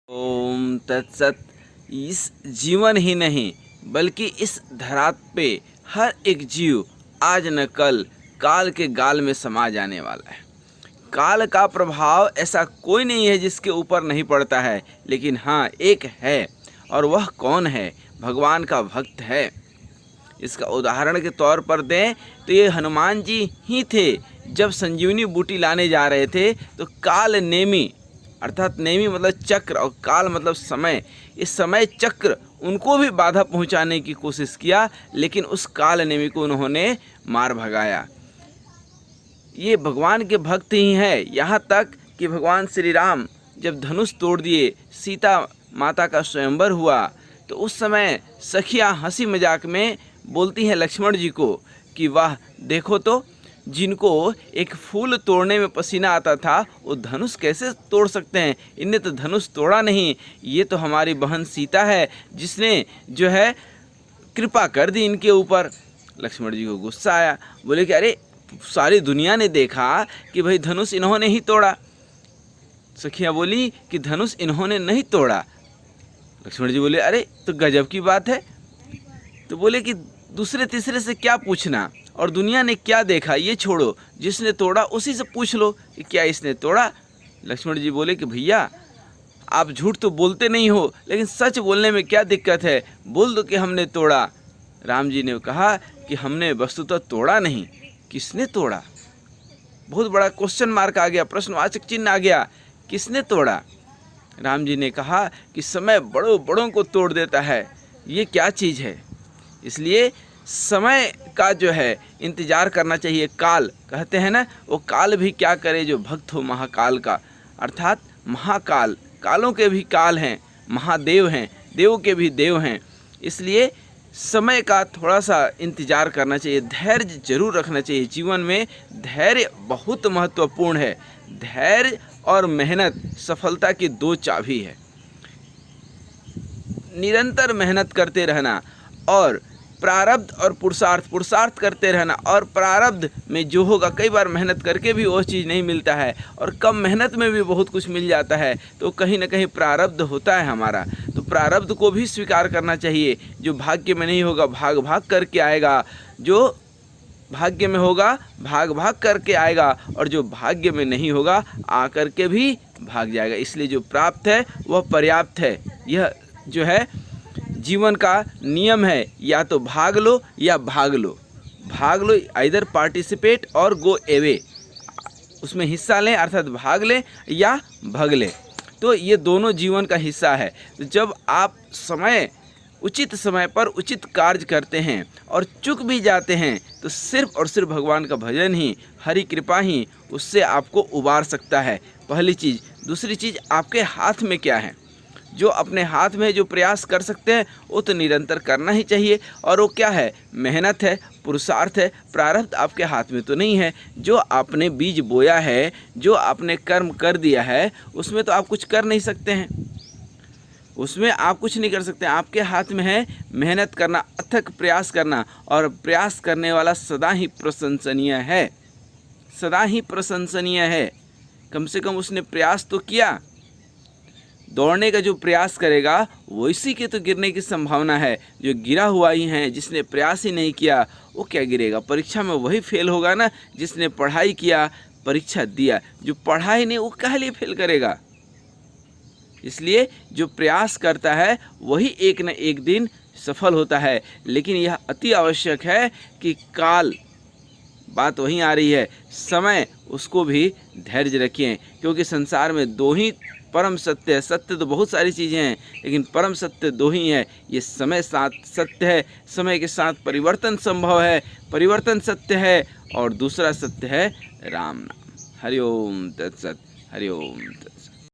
ओम तत्सत। इस जीवन ही नहीं बल्कि इस धरात पे हर एक जीव आज न कल काल के गाल में समा जाने वाला है। काल का प्रभाव ऐसा कोई नहीं है जिसके ऊपर नहीं पड़ता है, लेकिन हाँ एक है, और वह कौन है? भगवान का भक्त है। इसका उदाहरण के तौर पर दें तो ये हनुमान जी ही थे। जब संजीवनी बूटी लाने जा रहे थे तो काल नेमी, अर्थात नेमी मतलब चक्र और काल मतलब समय, इस समय चक्र उनको भी बाधा पहुंचाने की कोशिश किया, लेकिन उस काल नेमी को उन्होंने मार भगाया। ये भगवान के भक्त ही हैं। यहाँ तक कि भगवान श्री राम जब धनुष तोड़ दिए, सीता माता का स्वयंवर हुआ, तो उस समय सखियाँ हंसी मजाक में बोलती हैं लक्ष्मण जी को कि वाह देखो तो, जिनको एक फूल तोड़ने में पसीना आता था वो धनुष कैसे तोड़ सकते हैं? इनने तो धनुष तोड़ा नहीं, ये तो हमारी बहन सीता है जिसने जो है कृपा कर दी इनके ऊपर। लक्ष्मण जी को गुस्सा आया, बोले कि अरे सारी दुनिया ने देखा कि भाई धनुष इन्होंने ही तोड़ा। सखियाँ बोली कि धनुष इन्होंने नहीं तोड़ा। लक्ष्मण जी बोले अरे तो गजब की बात है। तो बोले कि दूसरे तीसरे से क्या पूछना, और दुनिया ने क्या देखा ये छोड़ो, जिसने तोड़ा उसी से पूछ लो कि क्या इसने तोड़ा। लक्ष्मण जी बोले कि भैया आप झूठ तो बोलते नहीं हो, लेकिन सच बोलने में क्या दिक्कत है, बोल दो कि हमने तोड़ा। राम जी ने कहा कि हमने वस्तुतः तोड़ा नहीं, किसने तोड़ा? बहुत बड़ा क्वेश्चन मार्क आ गया, प्रश्नवाचक चिन्ह आ गया, किसने तोड़ा? राम जी ने कहा कि समय बड़ों बड़ों को तोड़ देता है, ये क्या चीज़ है? इसलिए समय का जो है इंतज़ार करना चाहिए। काल कहते हैं ना, वो काल भी क्या करे जो भक्त हो महाकाल का, अर्थात महाकाल, कालों के भी काल हैं, महादेव हैं, देवों के भी देव हैं। इसलिए समय का थोड़ा सा इंतज़ार करना चाहिए, धैर्य जरूर रखना चाहिए। जीवन में धैर्य बहुत महत्वपूर्ण है। धैर्य और मेहनत सफलता की दो चाबी है। निरंतर मेहनत करते रहना और प्रारब्ध और पुरुषार्थ करते रहना, और प्रारब्ध में जो होगा, कई बार मेहनत करके भी वो चीज़ नहीं मिलता है और कम मेहनत में भी बहुत कुछ मिल जाता है, तो कहीं ना कहीं प्रारब्ध होता है हमारा। तो प्रारब्ध को भी स्वीकार करना चाहिए। जो भाग्य में नहीं होगा भाग भाग करके आएगा, जो भाग्य में होगा भाग भाग करके आएगा, और जो भाग्य में नहीं होगा आकर के भी भाग जाएगा। इसलिए जो प्राप्त है वह पर्याप्त है। यह जो है जीवन का नियम है, या तो भाग लो या भाग लो। भाग लो, आइदर पार्टिसिपेट और गो अवे, उसमें हिस्सा लें अर्थात भाग लें या भाग लें। तो ये दोनों जीवन का हिस्सा है। तो जब आप उचित समय पर उचित कार्य करते हैं और चूक भी जाते हैं, तो सिर्फ और सिर्फ भगवान का भजन ही, हरि कृपा ही उससे आपको उबार सकता है। पहली चीज़। दूसरी चीज़, आपके हाथ में क्या है? जो अपने हाथ में जो प्रयास कर सकते हैं वो तो निरंतर करना ही चाहिए, और वो क्या है? मेहनत है, पुरुषार्थ है। प्रारब्ध आपके हाथ में तो नहीं है। जो आपने बीज बोया है, जो आपने कर्म कर दिया है, उसमें तो आप कुछ कर नहीं सकते हैं, उसमें आप कुछ नहीं कर सकते। आपके हाथ में है मेहनत करना, अथक प्रयास करना, और प्रयास करने वाला सदा ही प्रशंसनीय है, सदा ही प्रशंसनीय है। कम से कम उसने प्रयास तो किया। दौड़ने का जो प्रयास करेगा वैसी के तो गिरने की संभावना है। जो गिरा हुआ ही है, जिसने प्रयास ही नहीं किया, वो क्या गिरेगा? परीक्षा में वही फेल होगा ना जिसने पढ़ाई किया, परीक्षा दिया। जो पढ़ाई नहीं वो काहे लिए फेल करेगा? इसलिए जो प्रयास करता है वही एक न एक दिन सफल होता है। लेकिन यह अति आवश्यक है कि काल, बात वहीं आ रही है, समय, उसको भी धैर्य रखिए, क्योंकि संसार में दो ही परम सत्य है। सत्य तो बहुत सारी चीज़ें हैं, लेकिन परम सत्य दो ही है। ये समय साथ सत्य है, समय के साथ परिवर्तन संभव है, परिवर्तन सत्य है, और दूसरा सत्य है राम नाम। हरि ओम तत्सत, हरि ओम तत्सत।